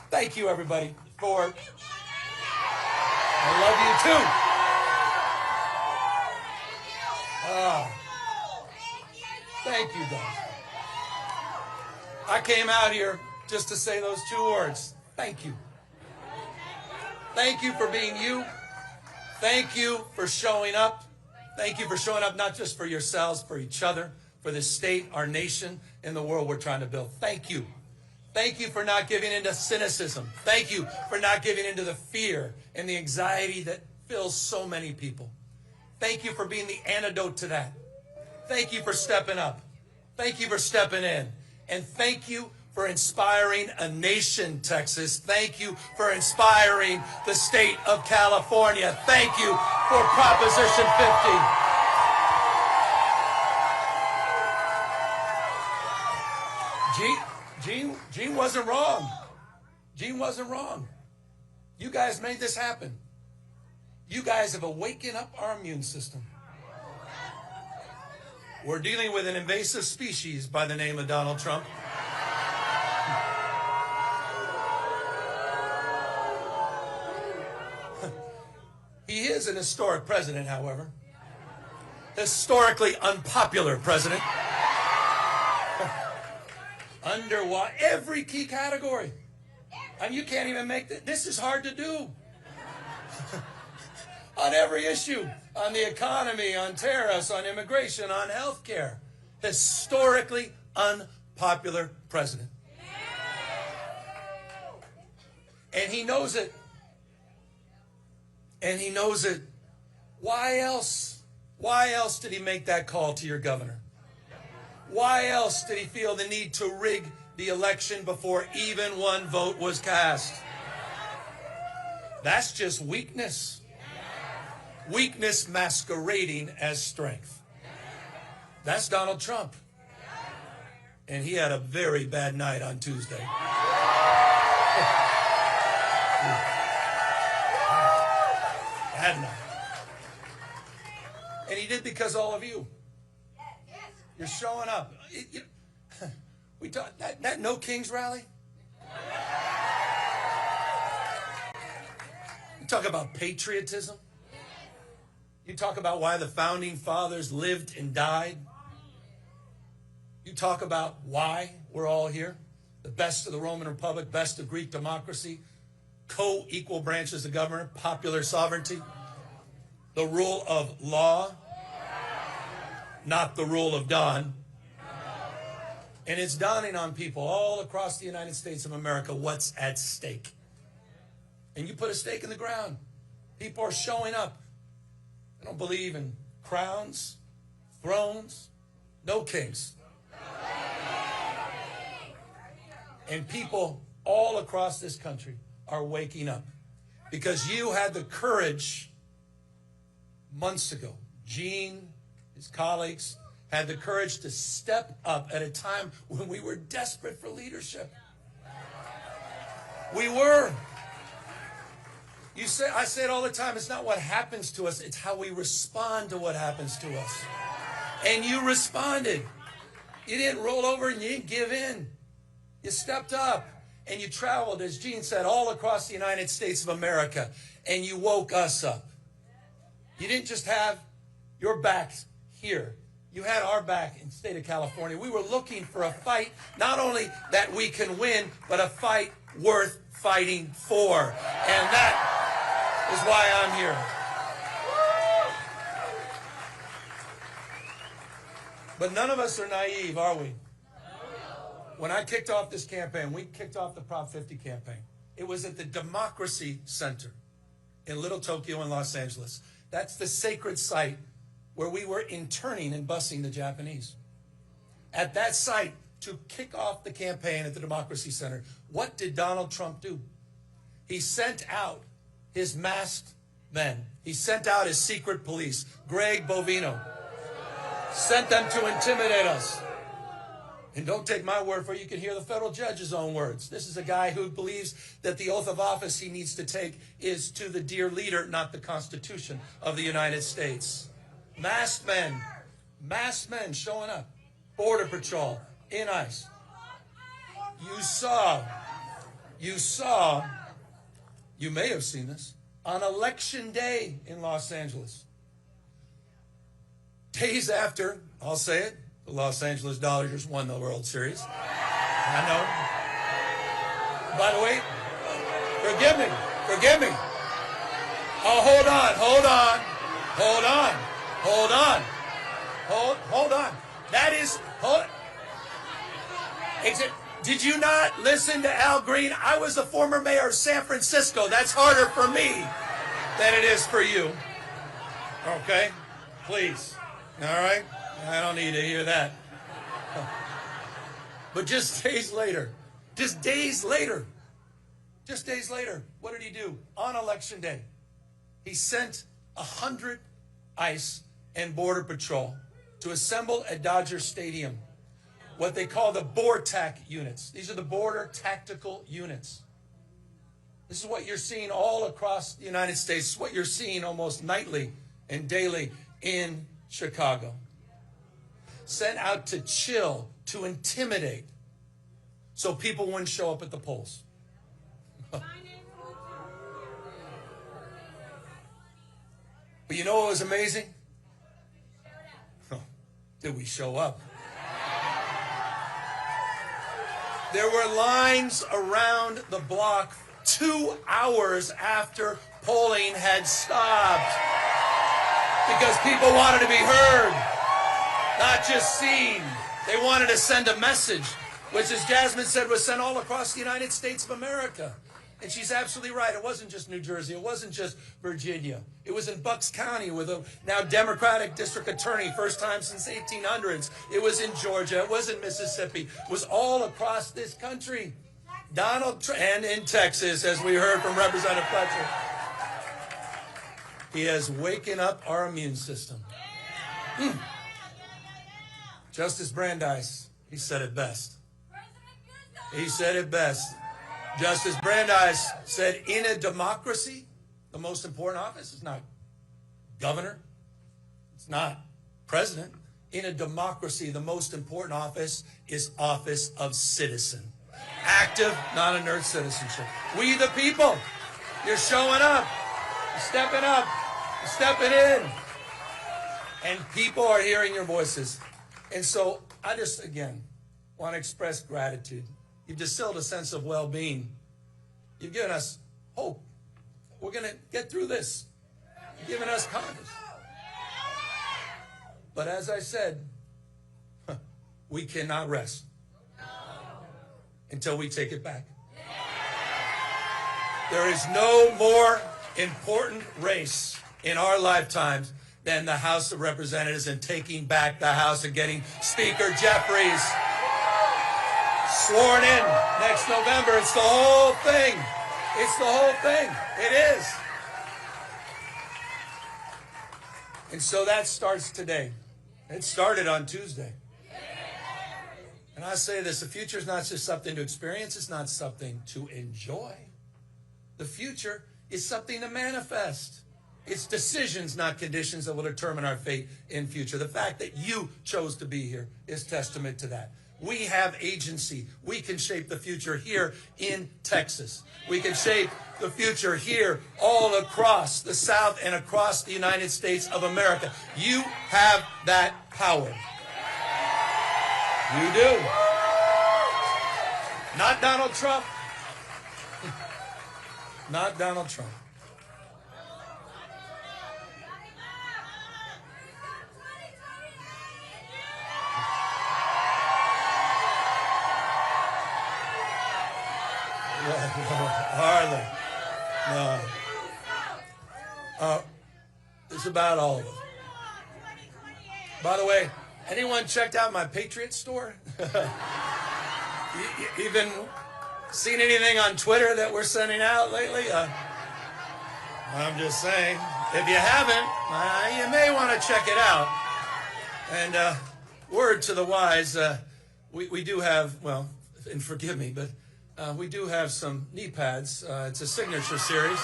Thank you, everybody, for... I love you, too. Thank you, guys. I came out here just to say those 2 words. Thank you. Thank you for being you. Thank you for showing up. Thank you for showing up not just for yourselves, for each other, for this state, our nation, and the world we're trying to build. Thank you. Thank you for not giving into cynicism. Thank you for not giving into the fear and the anxiety that fills so many people. Thank you for being the antidote to that. Thank you for stepping up. Thank you for stepping in. And thank you for inspiring a nation, Texas. Thank you for inspiring the state of California. Thank you for Proposition 50. Gene wasn't wrong. Gene wasn't wrong. You guys made this happen. You guys have awakened up our immune system. We're dealing with an invasive species by the name of Donald Trump. He is an historic president, however. Historically unpopular president. Under every key category. I mean, you can't even make this is hard to do. On every issue, on the economy, on tariffs, on immigration, on health care. Historically unpopular president. And he knows it. And he knows it. Why else? Why else did he make that call to your governor? Why else did he feel the need to rig the election before even one vote was cast? That's just weakness. Weakness masquerading as strength. That's Donald Trump. And he had a very bad night on Tuesday. Bad night. And he did because all of you. You're showing up. We talk that No Kings rally. You talk about patriotism. You talk about why the founding fathers lived and died. You talk about why we're all here. The best of the Roman Republic, best of Greek democracy, co-equal branches of government, popular sovereignty, the rule of law, not the rule of Don. And it's dawning on people all across the United States of America what's at stake. And you put a stake in the ground. People are showing up. They don't believe in crowns, thrones, no kings. And people all across this country are waking up because you had the courage months ago. Gene, his colleagues, had the courage to step up at a time when we were desperate for leadership. We were. I say it all the time, it's not what happens to us, it's how we respond to what happens to us. And you responded. You didn't roll over and you didn't give in. You stepped up and you traveled, as Gene said, all across the United States of America, and you woke us up. You didn't just have your backs here. You had our back in the state of California. We were looking for a fight, not only that we can win, but a fight worth fighting for. And that is why I'm here. But none of us are naive, are we? When I kicked off this campaign, we kicked off the Prop 50 campaign. It was at the Democracy Center in Little Tokyo in Los Angeles. That's the sacred site where we were interning and busing the Japanese. At that site, to kick off the campaign at the Democracy Center, what did Donald Trump do? He sent out his masked men. He sent out his secret police, Greg Bovino. Sent them to intimidate us. And don't take my word for it. You can hear the federal judge's own words. This is a guy who believes that the oath of office he needs to take is to the dear leader, not the Constitution of the United States. Masked men showing up. Border Patrol, in ICE. You saw You saw, you may have seen this, on Election Day in Los Angeles. Days after, I'll say it, the Los Angeles Dodgers won the World Series. I know. By the way, forgive me. Oh, hold on. That is, did you not listen to Al Green? I was the former mayor of San Francisco. That's harder for me than it is for you. Okay? Please. All right? I don't need to hear that. But just days later, what did he do? On Election Day, he sent 100 ICE and Border Patrol to assemble at Dodger Stadium what they call the BORTAC units. These are the Border Tactical Units. This is what you're seeing all across the United States, what you're seeing almost nightly and daily in Chicago. Sent out to chill, to intimidate, so people wouldn't show up at the polls. But you know what was amazing? Did we show up? There were lines around the block 2 hours after polling had stopped because people wanted to be heard, not just seen. They wanted to send a message, which, as Jasmine said, was sent all across the United States of America. And she's absolutely right. It wasn't just New Jersey. It wasn't just Virginia. It was in Bucks County with a now Democratic district attorney, first time since 1800s. It was in Georgia. It was in Mississippi. It was all across this country. Donald Trump, and in Texas, as we heard from Representative Fletcher. He has waken up our immune system. Justice Brandeis, he said it best. Justice Brandeis said, in a democracy, the most important office is not governor. It's not president. In a democracy, the most important office is office of citizen. Active, not inert citizenship. We the people, you're showing up, you're stepping up, you're stepping in. And people are hearing your voices. And so I just, again, want to express gratitude. You've distilled a sense of well-being. You've given us hope. We're going to get through this. You've given us confidence. But as I said, we cannot rest until we take it back. There is no more important race in our lifetimes than the House of Representatives and taking back the House and getting Speaker Jeffries sworn in next November. It's the whole thing. It's the whole thing. It is. And so that starts today. It started on Tuesday. And I say this, the future is not just something to experience. It's not something to enjoy. The future is something to manifest. It's decisions, not conditions, that will determine our fate in future. The fact that you chose to be here is testament to that. We have agency. We can shape the future here in Texas. We can shape the future here all across the South and across the United States of America. You have that power. You do. Not Donald Trump. Not Donald Trump. Hardly. No. It's about all of them. By the way, anyone checked out my Patriot store? You even seen anything on Twitter that we're sending out lately? I'm just saying, if you haven't, you may want to check it out. And word to the wise, we do have, well, and forgive me, but we do have some knee pads. It's a signature series.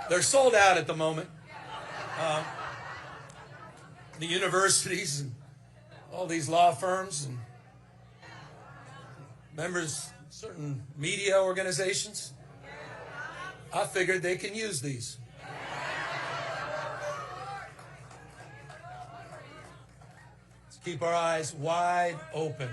They're sold out at the moment. The universities and all these law firms and members, certain media organizations, I figured they can use these. Let's keep our eyes wide open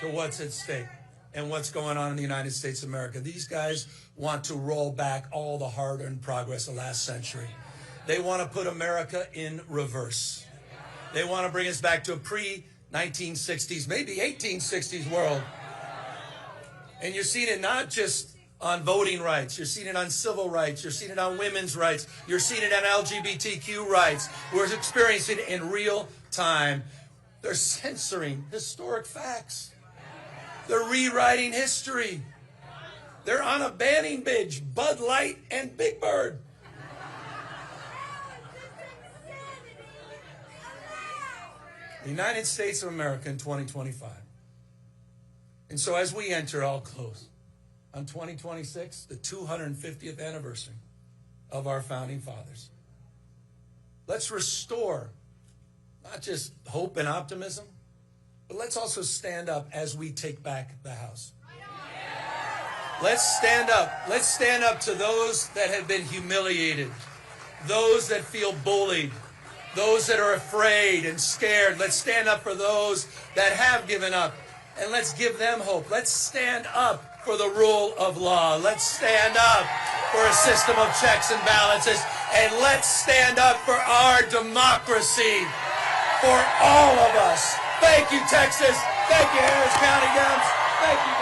to what's at stake and what's going on in the United States of America. These guys want to roll back all the hard-earned progress of last century. They want to put America in reverse. They want to bring us back to a pre-1960s, maybe 1860s world. And you're seeing it not just on voting rights. You're seeing it on civil rights. You're seeing it on women's rights. You're seeing it on LGBTQ rights. We're experiencing it in real time. They're censoring historic facts. They're rewriting history. They're on a banning binge, Bud Light and Big Bird. The United States of America in 2025. And so as we enter, I'll close, on 2026, the 250th anniversary of our founding fathers. Let's restore not just hope and optimism, but let's also stand up as we take back the House. Let's stand up. Let's stand up to those that have been humiliated, those that feel bullied, those that are afraid and scared. Let's stand up for those that have given up, and let's give them hope. Let's stand up for the rule of law. Let's stand up for a system of checks and balances, and let's stand up for our democracy, for all of us. Thank you, Texas. Thank you, Harris County Dems. Thank you.